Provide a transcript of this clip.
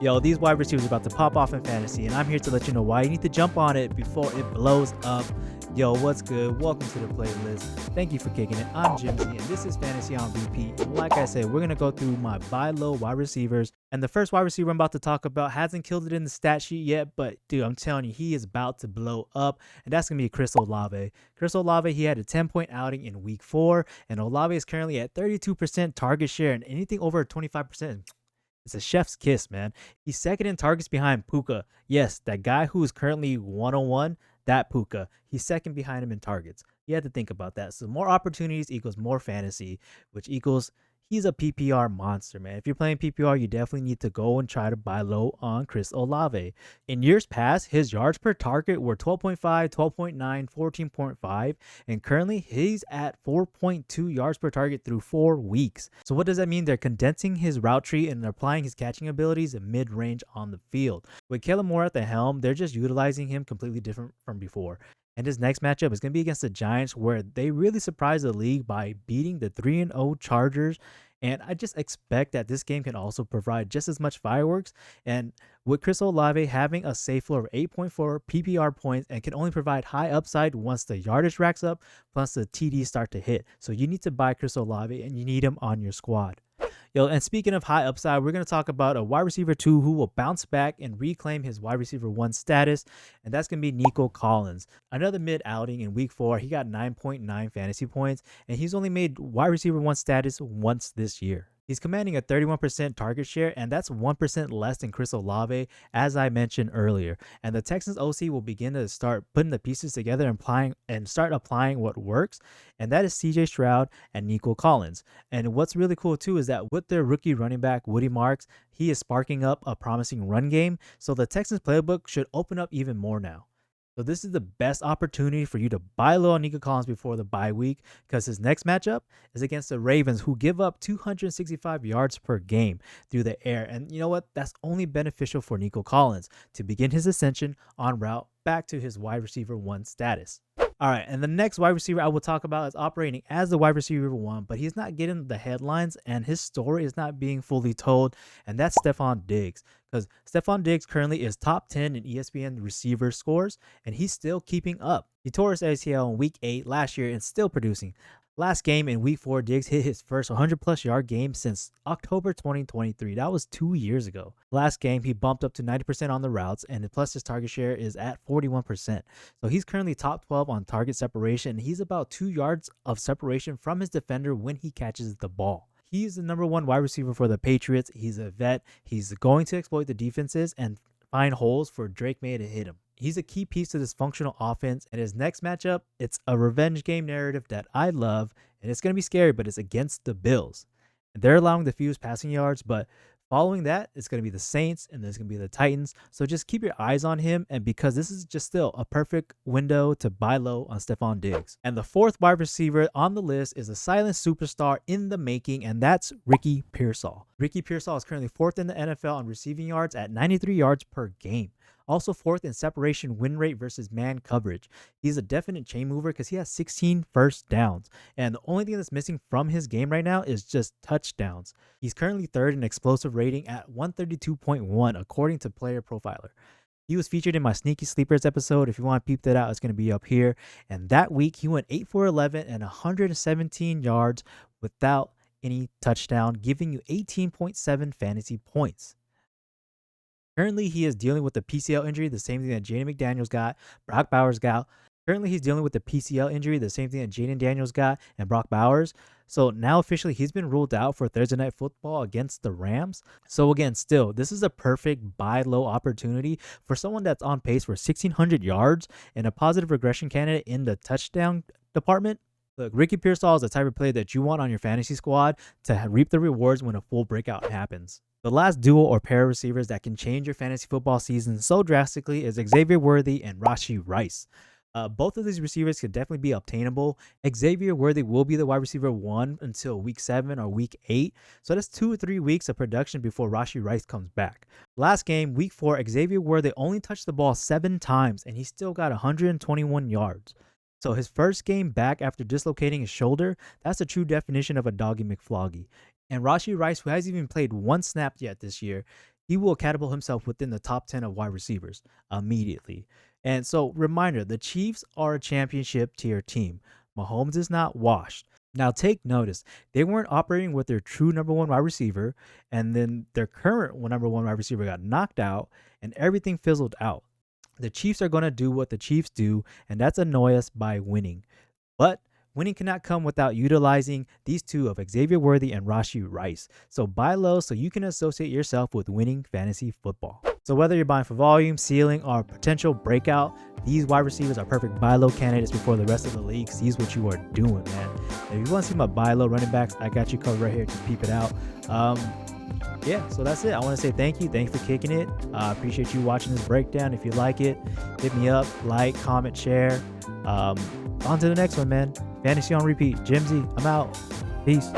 Yo, these wide receivers are about to pop off in fantasy, and I'm here to let you know why you need to jump on it before it blows up. Yo, what's good? Welcome to the playlist. Thank you for kicking it. I'm Jimsy, and this is Fantasy on Repeat. And like I said, we're going to go through my buy low wide receivers. And the first wide receiver I'm about to talk about hasn't killed it in the stat sheet yet, but dude, I'm telling you, he is about to blow up. And that's going to be Chris Olave. Chris Olave, he had a 10-point outing in week 4, and Olave is currently at 32% target share, and anything over 25%. It's a chef's kiss, man. He's second in targets behind Puka. Yes, that guy who is currently 101, that Puka. He's second behind him in targets. You have to think about that. So more opportunities equals more fantasy, which equals he's a PPR monster, man. If you're playing PPR, you definitely need to go and try to buy low on Chris Olave. In years past, his yards per target were 12.5, 12.9, 14.5, and currently he's at 4.2 yards per target through 4 weeks. So what does that mean? They're condensing his route tree and applying his catching abilities in mid-range on the field. With Kellen Moore at the helm, they're just utilizing him completely different from before. And his next matchup is going to be against the Giants, where they really surprised the league by beating the 3-0 Chargers. And I just expect that this game can also provide just as much fireworks. And with Chris Olave having a safe floor of 8.4 PPR points and can only provide high upside once the yardage racks up, plus the TDs start to hit. So you need to buy Chris Olave and you need him on your squad. Yo, and speaking of high upside, we're going to talk about a wide receiver 2 who will bounce back and reclaim his wide receiver 1 status, and that's going to be Nico Collins. Another mid outing in week 4, he got 9.9 fantasy points, and he's only made wide receiver 1 status once this year. He's commanding a 31% target share, and that's 1% less than Chris Olave, as I mentioned earlier. And the Texans OC will begin to start putting the pieces together and start applying what works, and that is CJ Stroud and Nico Collins. And what's really cool too is that with their rookie running back Woody Marks, he is sparking up a promising run game, so the Texans playbook should open up even more now. So this is the best opportunity for you to buy low on Nico Collins before the bye week, because his next matchup is against the Ravens, who give up 265 yards per game through the air. And you know what? That's only beneficial for Nico Collins to begin his ascension en route back to his wide receiver 1 status. All right, and the next wide receiver I will talk about is operating as the wide receiver 1, but he's not getting the headlines and his story is not being fully told, and that's Stefon Diggs. Because Stefon Diggs currently is top 10 in ESPN receiver scores, and he's still keeping up. He tore his ACL in week 8 last year and still producing. Last game in week 4, Diggs hit his first 100-plus yard game since October 2023. That was 2 years ago. Last game, he bumped up to 90% on the routes, and plus his target share is at 41%. So he's currently top 12 on target separation, and he's about 2 yards of separation from his defender when he catches the ball. He's the number 1 wide receiver for the Patriots. He's a vet. He's going to exploit the defenses and find holes for Drake May to hit him. He's a key piece to this functional offense, and his next matchup, it's a revenge game narrative that I love, and it's going to be scary, but it's against the Bills. And they're allowing the fewest passing yards, but following that, it's going to be the Saints, and there's going to be the Titans. So just keep your eyes on him, and because this is just still a perfect window to buy low on Stefon Diggs. And the 4th wide receiver on the list is a silent superstar in the making, and that's Ricky Pearsall. Ricky Pearsall is currently 4th in the NFL on receiving yards at 93 yards per game. Also 4th in separation win rate versus man coverage. He's a definite chain mover because he has 16 first downs. And the only thing that's missing from his game right now is just touchdowns. He's currently 3rd in explosive rating at 132.1 according to Player Profiler. He was featured in my Sneaky Sleepers episode. If you want to peep that out, it's going to be up here. And that week, he went 8 for 11 and 117 yards without any touchdown, giving you 18.7 fantasy points. Currently, he is dealing with the PCL injury, the same thing that Jaden McDaniels got, Brock Bowers got. Currently, he's dealing with the PCL injury, the same thing that Jaden Daniels got and Brock Bowers. So now officially, he's been ruled out for Thursday Night Football against the Rams. So again, still, this is a perfect buy low opportunity for someone that's on pace for 1,600 yards and a positive regression candidate in the touchdown department. Look, Ricky Pearsall is the type of player that you want on your fantasy squad to reap the rewards when a full breakout happens. The last duo or pair of receivers that can change your fantasy football season so drastically is Xavier Worthy and Rashee Rice. Both of these receivers could definitely be obtainable. Xavier Worthy will be the wide receiver 1 until week 7 or week 8. So that's 2 or 3 weeks of production before Rashee Rice comes back. Last game, week 4, Xavier Worthy only touched the ball 7 times and he still got 121 yards. So his first game back after dislocating his shoulder, that's the true definition of a doggy McFloggy. And Rashee Rice, who hasn't even played 1 snap yet this year, he will catapult himself within the top 10 of wide receivers immediately. And so, reminder, the Chiefs are a championship tier team. Mahomes is not washed. Now, take notice, they weren't operating with their true number one wide receiver, and then their current number one wide receiver got knocked out, and everything fizzled out. The Chiefs are going to do what the Chiefs do, and that's annoy us by winning. But winning cannot come without utilizing these two of Xavier Worthy and Rashee Rice. So buy low so you can associate yourself with winning fantasy football. So whether you're buying for volume, ceiling, or potential breakout, these wide receivers are perfect buy low candidates before the rest of the league sees what you are doing, man. If you want to see my buy low running backs, I got you covered right here to peep it out. Yeah, so that's it. I want to say thank you. Thanks for kicking it. I appreciate you watching this breakdown. If you like it, hit me up, like, comment, share. On to the next one, man. Fantasy on repeat. Jimsy, I'm out. Peace.